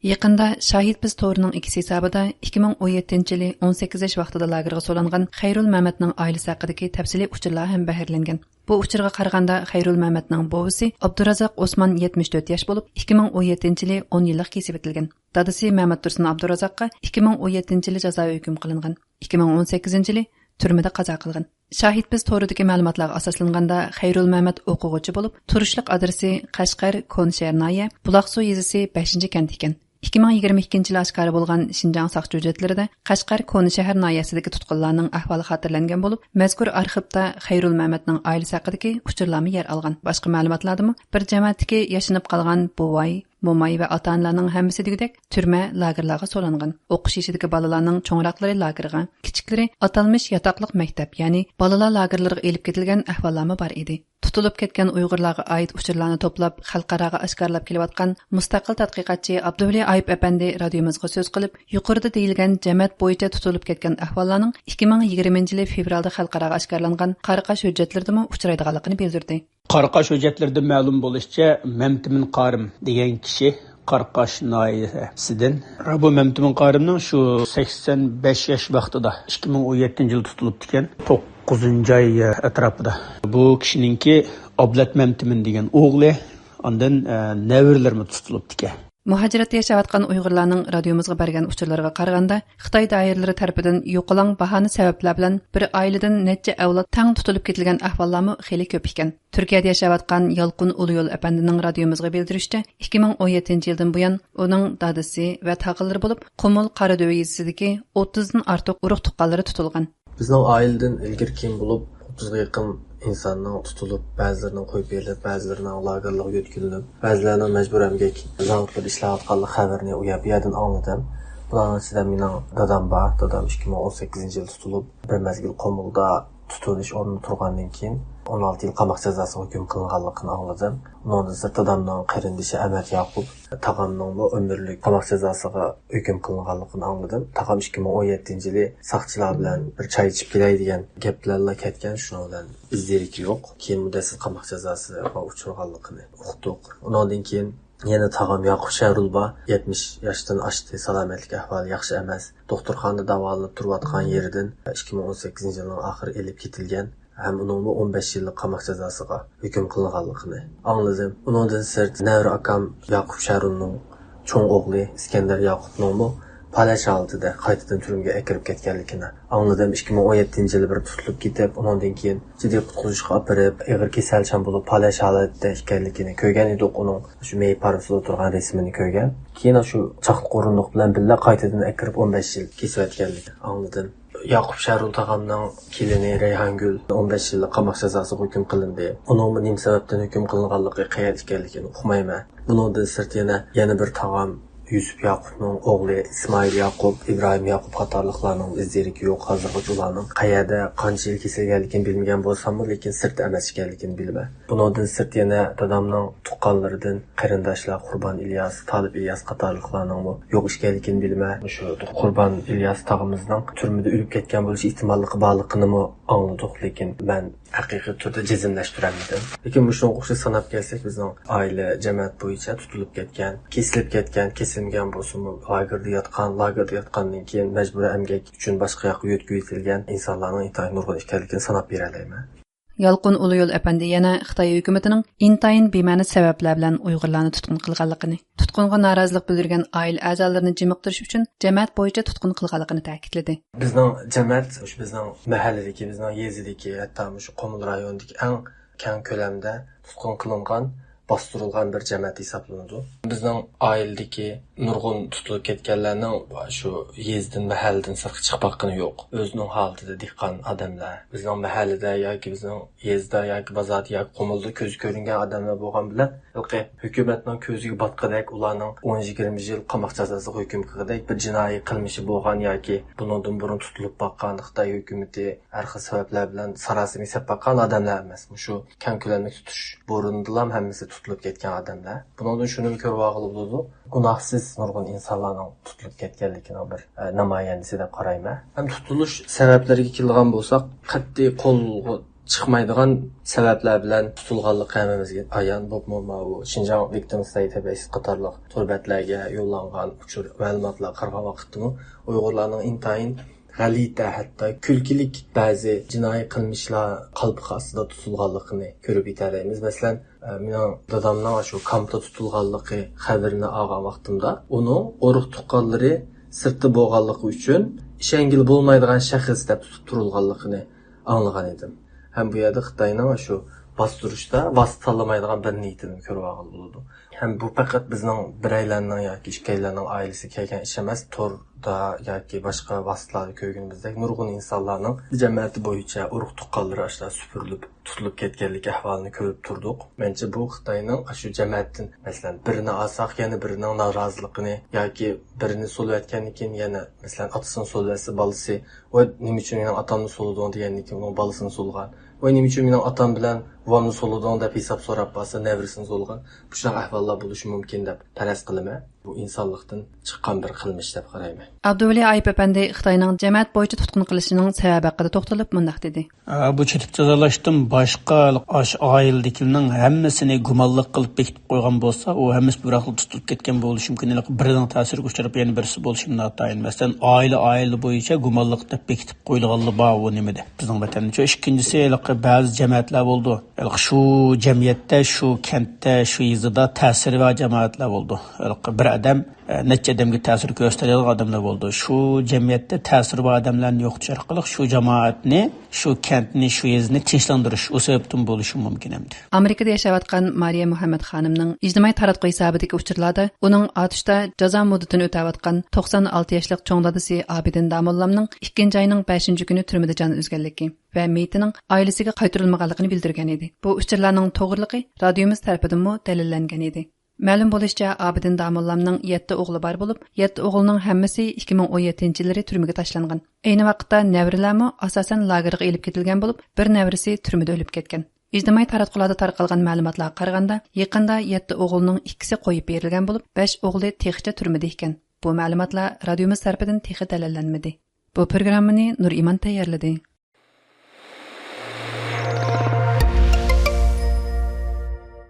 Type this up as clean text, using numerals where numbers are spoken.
Yaqında Şahid biz to'rining ikisi hisobida 2017-yili 18 yosh vaqtida lagerga so'langan Xayrul Mamatning oilasi haqidagi tafsiliy uchurlar ham baharlangan. Bu uchurga qaraganda Xayrul Mamatning bovisi Abdurazaq Osman 74 yosh bo'lib, 2017-yili 10 yillik kesib etilgan. Dadasi Mamat Tursun Abdurazaqqa 2017-yili jazoiy hukm qilingan. 2018-yili turmada qazo qilgan. Şahid biz to'ridagi ma'lumotlarga asoslanganda Xayrul Mamat o'quvchi bo'lib, turishliq adresi Qashqar Konşernaye, Buloqsuv yezisi 5-kent ekan. 2022-yil oshkora bo'lgan Shinjang soqchi hujjatlarida Qashqar Koni shahar noyasidagi tutqunlarning ahvoli xotirlangan bo'lib, mazkur arxivda Xayrul Mamatning oilasi haqidagi uchurlarni yer olgan. Boshqa ma'lumotlardami bir jamoatdagi yashinib qolgan buvay, mo'may va ota-onalarning hammasi degidek turma lagerlarga so'langan. O'qish yashidagi bolalarning cho'ngroqlari lagerga, kichiklari atalmish yotoqliq maktab, ya'ni bolalar lagerlariga elib ketilgan ahvollarmi bor edi. Tutulib ketgan Uyg'urlarga oid uchurlarni to'plab, xalqaraga oshkorlab kelayotgan mustaqil tadqiqotchi Abduvali Ayub apandi radiomizga so'z qilib, yuqorida deyilgan jamoat bo'yicha tutulib ketgan ahvollarning 2020-yil fevralda xalqaraga oshkorlangan Qaraqash hujjatlaridami uchraydiganligini bildirdi. Qaraqash hujjatlarida ma'lum bo'lishicha, Mamtimin Qarim degan kishi Qaraqash noyasidan bu Mamtimin Qarimning shu 85 yosh vaqtida 2017-yil tutilib ekan. 9-ay atrofida. Bu kishiningki Ablat Mamtimin degan o'g'li, ondan nevarlarmi tutilib ekan. Muhaciratda yashayotgan Uyg'urlarning radiomizga bergan uchurlariga qaraganda, Xitoy doiralari tarafidan yo'qolang bahona sabablar bilan bir oiladan necha avlod tang tutilib ketilgan ahvollarmi xeli ko'p ekan. Turkiyada yashayotgan Yalqin Uluyol apandining radiomizga bildirishicha, 2017-yildan buyon uning dadasi va taqillari bo'lib, Qumul Qaradöv yezisidagi 30 dan ortiq urug' tuqqanlari tutilgan. Bizning oiladan ilgari kim bo'lib 30 ga yaqin insonning tutilib, ba'zilarining qo'yib berilib, ba'zilarining lagerlarga yo'tkazilib, ba'zilarining majbur emgak zavodlarda ishlayotganligi xabarini u yerdan oldim. Bularning ichida mening dadam bor. Dadam 2018-yilda tutilib, bir mazgil Qumulda tutilish o'rnida turgandan keyin 16 yil qamoq jazosiga hukm qilinganligini angladim. Undan so'ng dadamning qarindishi Ahmad Yaqub taqamning bu umrlik qamoq jazosiga hukm qilinganligini angladim. Taqam 2017-yili soqchilar bilan bir choy ichib kelay degan gaplarla ketgan, shuning bilan izdirik yo'q. Keyin muddatsiz qamoq jazosiga uchirganligini uqdik. Undan keyin yana taqam Yaqub Sharulba 70 yoshdan oshdi, salomatlik ahvoli yaxshi emas. Doktorxonada davolanib turayotgan yeridan 2018-yilning oxiri elib ketilgan. Hem onun 15 yıllık qamoq jazosiga hukm qilinganligini angladim. Undan sirt Navri akam Yaqub Sharulning cho'ng o'g'li Iskandar Yaqubning bu Palash altida qaytadan turmga akirib ketganligini angladim. 2017-yilda bir tutilib ketib, undan keyin jiddiy qutqarishga olib, og'ir kasalchan bo'lib Palash holatida ekanligini ko'rgan edik. Uning shu mey parasida turgan rasmini ko'rgan. Keyin shu chaqni qo'rindiq bilan birga qaytadan akirib 15 yil kesayotganligini angladim. Yaqub Sharul tağamning kelini Rayhangul 15 yillik qamoq jazosiga hukm qilindi. Uning nima sababdan hukm qilinganligi qayerda ekanligini uqmayman. Bundan sirt yana bir tağam Yusuf Yaqubning o'g'li İsmail Yaqub, İbrahim Yaqub qatorliqlarning izdiriki yo'q. Hozirgacha ularning qayerda qancha yil kesilganligini bilmagan bo'lsam, lekin sirt emas ekanligini bilaman. Bundan sirt yana dadamning tuqqanlaridan qarindoshlar Qurbon İlyas, Talib İlyas qatorliqlarning yo'q ekanligini bilaman. Shu Qurbon İlyas tog'imizning turmada o'lib ketgan bo'lish ehtimolligi borligini angladik, lekin men haqiqiy turda jazmlashtiramadim. Lekin bu shunga o'xshash sanab kelsak, bizning oila jamoat bo'yicha tutilib ketgan, kesilib ketgan, kesilmagan bo'lsin, lagerda yotgandan keyin majburiy emgak uchun boshqa yoqqa yo'tkazilgan insonlarning intayin nurg'un ekanligini sanab bera olaman. Yalqin Uluyol apandi yana Xitoy hukumatining intayin bema'ni sabablar bilan Uyg'urlarni tutqun qilganligini, tutqunga norozilik bildirgan oila a'zolarini jimiqtirish uchun jamoat bo'yicha tutqun qilganligini ta'kidladi. Bizning jamoat, bizning mahalladagi, bizning yezidagi, hatto shu Qumul rayonidagi eng keng ko'lamda tutqun qilingan, bostirilgan bir jamoat hisoblanadi. Bizning oiladagi nurg'un tutilib ketganlarning shu yezdan mahalladan sirtqa chiqib baqqani yo'q. O'zining holatida dehqon odamlar, bizning mahallada yoki bizning yezda yoki bozorda yoki Qumulda ko'z ko'ringan odamlar bo'lgan bilan, hukumatning ko'ziga botqadek ularning 10-20 yil qamoq jazosiga hukm qilgandek bir jinoiy qilmishi bo'lgan yoki bundan burun tutilib baqqan Xitoy hukumati har xil sabablar bilan sarosima hisob baqqan odamlar emas. Shu kam ko'lamli tutish bo'rindilar hammasi tutilib ketgan odamlar. Bundan shuni ko'rib olib gunohsiz nurg'un insonlarning tutilib ketganligining bir namoyandasi deb qarayman. Ham tutilish sabablariga kelgan bo'lsak, qat'iy qo'l chiqmaydigan sabablar bilan tutilganligi hammamizga ayon. Bu Xinjiang Victim State Base qatorliq turbatlarga yo'llangan uchur ma'lumotlar qargan vaqtda Uyg'urlarning intayin g'alita, hatto kulkilik ba'zi jinoiy qilmishlar qalbi ostida tutilganligini ko'rib yetamiz. Masalan, mening dadamning shu kampda tutilganligi xabarini olgan vaqtimda, uning urug' tuqqanlari sirti bo'lganligi uchun ishongil bo'lmaydigan shaxs deb tutib turilganligini anglagan edim. Hem bu yerda Xitoyning shu bostirishda vositalanmaydigan bir niyatini ko'rib olgan bo'ladi. Hem bu faqat bizning biraylarning yoki ishkaylarning oilasi kelgan ish emas, torda yoki boshqa vositalarda ko'rganimizdek nurg'un insonlarning jamiyati bo'yicha urug' tuqqanlari ashla supurilib, tutilib ketganlik ahvolini ko'rib turdik. Menimcha bu Xitoyning shu jamiyatdan masalan birini olsak, yana birining noroziligini yoki birini so'layotgandan keyin yana masalan otasini so'lasa bolasi, "Va nima uchun mening otamni so'ladim" degandan keyin uning bolasini so'lgan. "Va nima uchun mening otam bilan vonni so'ladim" deb hisob so'rab bo'lsa, nevrisini so'lgan. Bu shunday ahvollar bo'lishi mumkin deb faraz qilaman. Bu insonlikdan chiqqan bir qilmish deb qarayman. Abduvali Ayıp Efendi Xitoyning jamoat bo'yicha tutqun qilishining sababi haqida to'xtalib mundaq dedi. Bu chetib jazolashdan boshqa oiladiklarning hammasini gumonlik qilib bekitib qo'ygan bo'lsa, u hammasi biroqli tutilib ketgan bo'lishi mumkin. Birining ta'siriga uchrab yana birisi bo'lishi notayin. Masalan, oila bo'yicha gumonlik deb bekitib qo'yilganligi bor u nimada. Bizning vatanimizda ikkinchisi ba'zi jamoatlar bo'ldi. Shu jamiyatda, shu kentda, shu yezida ta'siri va jamoatlar bo'ldi. Bir adam necha odamga ta'sir ko'rsatadigan odamlar bo'ldi. Shu jamiyatda ta'siri bor odamlarni yo'qotish orqali shu jamoatni, shu kentni, shu yezni tinchlantirish u sababdan bo'lishi mumkin endi. Amerikada yashayotgan Mariya Muhammad xonimning ijtimoiy taratquv hisobidagi uchurlarda uning otishda jazo muddatini o'tayotgan 96 yoshli cho'ng dadasi Abidin Damollamning 2-oyning 5-kuni turmada jon uzganligi va meyitining oilasiga qaytarilmaganligini bildirgan edi. Bu uchurlarning to'g'riligi radiomiz tarafidan dalillangan edi. Ma'lum bo'lishicha, Abidin Damollamning 7 o'g'li bor bo'lib, 7 o'g'lining hammasi 2017-yilda turmaga tashlangan. Ayni vaqtda nevrilarmi asosan lagerga elib ketilgan bo'lib, bir nevrisi turmada o'lib ketgan. İctimai taratqularda tarqalgan ma'lumotlarga qaraganda, yaqinda 7 o'g'lining 2si qo'yib berilgan bo'lib, 5 o'g'li texcha turmada ekan. Bu ma'lumotlar radiomiz tarafidan texi dalillanmadi. Bu programmani Nur Iman tayyorladi.